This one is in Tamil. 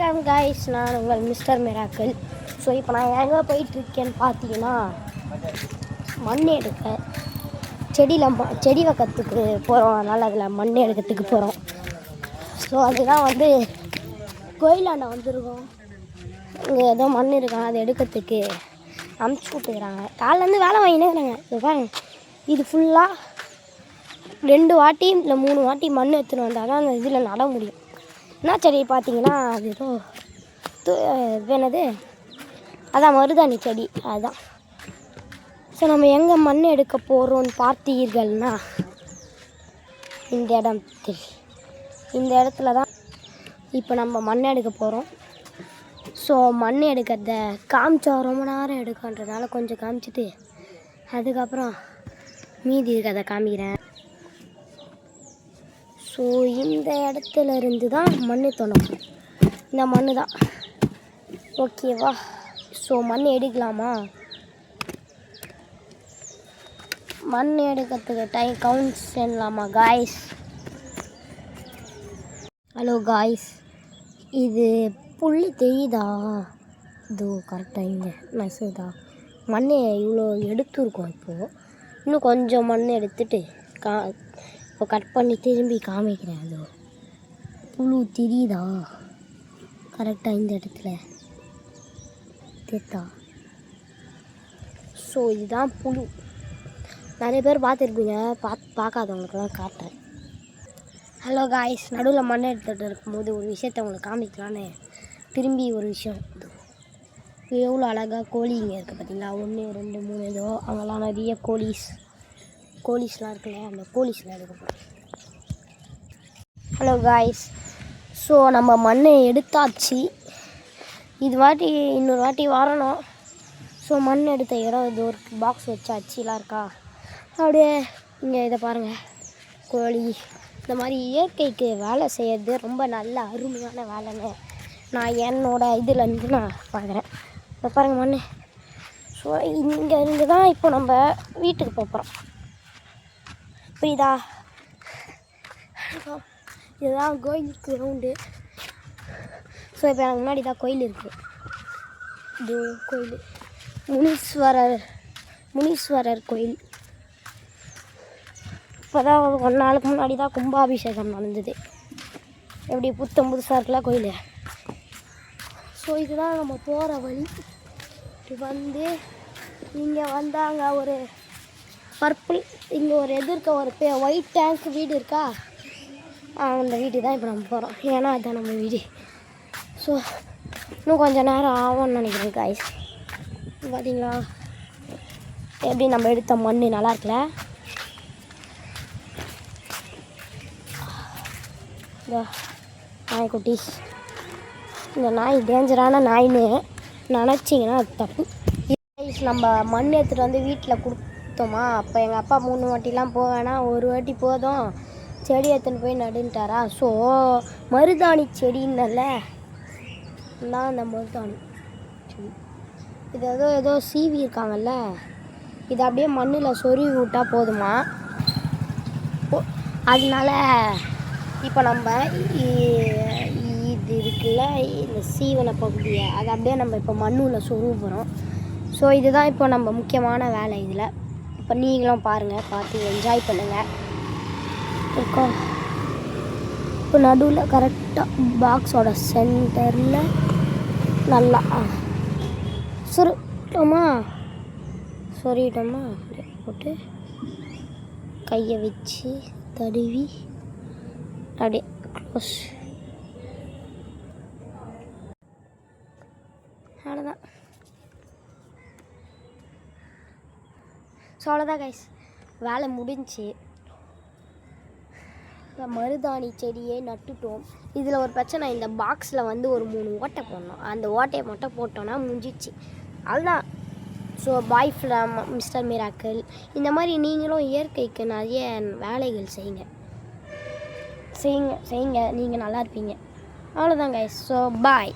வணக்கம் கைஸ், நான் உங்கள் மிஸ்டர் மிராக்கிள். ஸோ இப்போ நான் எங்கே போயிட்டுருக்கேன்னு பார்த்தீங்கன்னா, மண் எடுக்க செடி வைக்கிறதுக்கு போகிறோம். அதனால் அதில் மண் எடுக்கிறதுக்கு போகிறோம். ஸோ அதுதான் கோயிலாண்ட வந்துருக்கோம். இங்கே ஏதோ மண் இருக்காங்க, அதை எடுக்கிறதுக்கு அமுச்சு விட்டுக்கிறாங்க. காலையிலேருந்து வேலை வாங்கினே இருக்கிறாங்க. இது பாருங்க, இது ஃபுல்லாக 2 வாட்டி இல்லை 3 வாட்டி மண் எடுத்துன்னு வந்தால் தான் அந்த இதில் நட முடியும். என்ன செடி பார்த்தீங்கன்னா, அது ஏதோ என்னது, அதான் மருதாணி செடி. அதுதான். ஸோ நம்ம எங்கே மண் எடுக்க போகிறோன்னு பார்த்தீர்கள்னா, இந்த இடத்துல தான் இப்போ நம்ம மண் எடுக்க போகிறோம். ஸோ மண் எடுக்கிறத காமிச்சா ரொம்ப நேரம் எடுக்கன்றதுனால கொஞ்சம் காமிச்சிட்டு அதுக்கப்புறம் மீதி இருக்கிறத காமிக்கிறேன். ஸோ இந்த இடத்துல இருந்து தான் மண் தோணும். இந்த மண் தான், ஓகேவா? ஸோ மண் எடுக்கலாமா? மண் எடுக்கிறதுக்கு டைம் கவுண்ட்ஸ் பண்ணலாமா காய்ஸ்? ஹலோ காய்ஸ், இது புள்ளி தெரியுதா? இது கரெக்டாக இங்கே நசுதா மண் இவ்வளோ எடுத்துருக்கோம். இப்போது இன்னும் கொஞ்சம் மண் எடுத்துட்டு இப்போ கட் பண்ணி திரும்பி காமிக்கிறேன். அது புழு தெரியுதா கரெக்டாக இந்த இடத்துல தேத்தா? ஸோ இதுதான் புழு. நிறைய பேர் பார்த்துருப்பீங்க, பார்க்காதவங்களுக்கெல்லாம் காட்டுறேன். ஹலோ காய்ஸ், நடுவில் மண் எடுத்துகிட்டு இருக்கும்போது ஒரு விஷயத்த உங்களுக்கு காமிக்கலான்னு திரும்பி ஒரு விஷயம். எவ்வளோ அழகாக கோழி இங்கே இருக்குது பார்த்தீங்களா? 1 2 3 ஏதோ அங்கெல்லாம் நிறைய கோழிஸ்லாம் இருக்குல்ல, அந்த கோழிஸ்லாம் எடுக்க போகிறோம். ஹலோ காய்ஸ், ஸோ நம்ம மண் எடுத்தாச்சு. இன்னொரு வாட்டி வரணும். ஸோ மண் எடுத்த இடம் இது ஒரு பாக்ஸ் வச்சு அச்சிலாம் இருக்கா, அப்படியே இங்கே இதை பாருங்கள். கோழி இந்த மாதிரி இயற்கைக்கு வேலை செய்கிறது ரொம்ப நல்ல அருமையான வேலைன்னு நான் என்னோட இதுலேருந்து நான் பார்க்குறேன். இப்போ பாருங்கள் மண். ஸோ இங்கே இருந்து தான் இப்போ நம்ம வீட்டுக்கு போகிறோம். புரியுதா? இதுதான் கோயில் கிரவுண்டு. ஸோ இப்போ எனக்கு முன்னாடி தான் கோயில் இருக்குது. இது கோயில் முனீஸ்வரர் கோயில். இப்போ தான் 1 நாளுக்கு முன்னாடி தான் கும்பாபிஷேகம் நடந்தது. எப்படி புதுசாக இருக்குல்ல கோயில். ஸோ இதுதான் நம்ம போகிற வழி. இங்கே வந்தாங்க ஒரு பர்பிள், இங்கே ஒரு எதிர்க்க ஒரு ஒயிட் டேங்க் வீடு இருக்கா, அந்த வீட்டுக்கு தான் இப்போ நம்ம போகிறோம். ஏன்னா அதுதான் நம்ம வீடு. ஸோ இன்னும் கொஞ்சம் நேரம் ஆகும்னு நினைக்கிறேன் காய்ஸ். பார்த்தீங்களா எப்படி நம்ம எடுத்த மண் நல்லா இருக்குல்ல? நாய்க்குட்டீஸ், இந்த நாய் டேஞ்சரான நாயின்னு நினச்சிங்கன்னா அது தப்பு. நம்ம மண் எடுத்துகிட்டு வந்து வீட்டில் கொடுத்தோமா, அப்போ எங்கள் அப்பா 3 வாட்டிலாம் போவேன்னா 1 வாட்டி போதும் செடி எடுத்துன்னு போய் நடுன்ட்டாரா. ஸோ மருதாணி செடின்னல்ல தான் அந்த மருதாணி செடி. இது ஏதோ சீவி இருக்காங்கல்ல, இது அப்படியே மண்ணில் சொருவி விட்டால் போதுமா. அதனால இப்போ நம்ம இது இருக்குல்ல, இந்த சீவன பகுதியை அதை அப்படியே நம்ம இப்போ மண்ணில் சொருவ போகிறோம். ஸோ இதுதான் இப்போ நம்ம முக்கியமான வேலை இதில். இப்போ நீங்களும் பாருங்கள், பார்த்து என்ஜாய் பண்ணுங்கள். இப்போ நடுவில் கரெக்டாக பாக்ஸோட சென்டரில் நல்லா சொருவிட்டோமா போட்டு கையை வச்சு தடவி அப்படியே க்ளோஸ். அவ்வளோதான். ஸோ அவ்வளோதான் கைஸ், வேலை முடிஞ்சு. மருதாணி செடியை நட்டுட்டோம். இதில் ஒரு பிரச்சனை, இந்த பாக்ஸில் ஒரு 3 ஓட்டை போடணும். அந்த ஓட்டையை மட்டும் போட்டோன்னா முடிஞ்சிச்சு, அதுதான். So bye from mister miracle. இந்த மாதிரி நீங்களும் இயற்கைக்கு நிறைய வேலைகள் செய்யுங்க. நீங்கள் நல்லா இருப்பீங்க. அவ்வளோதான் கைஸ். So bye.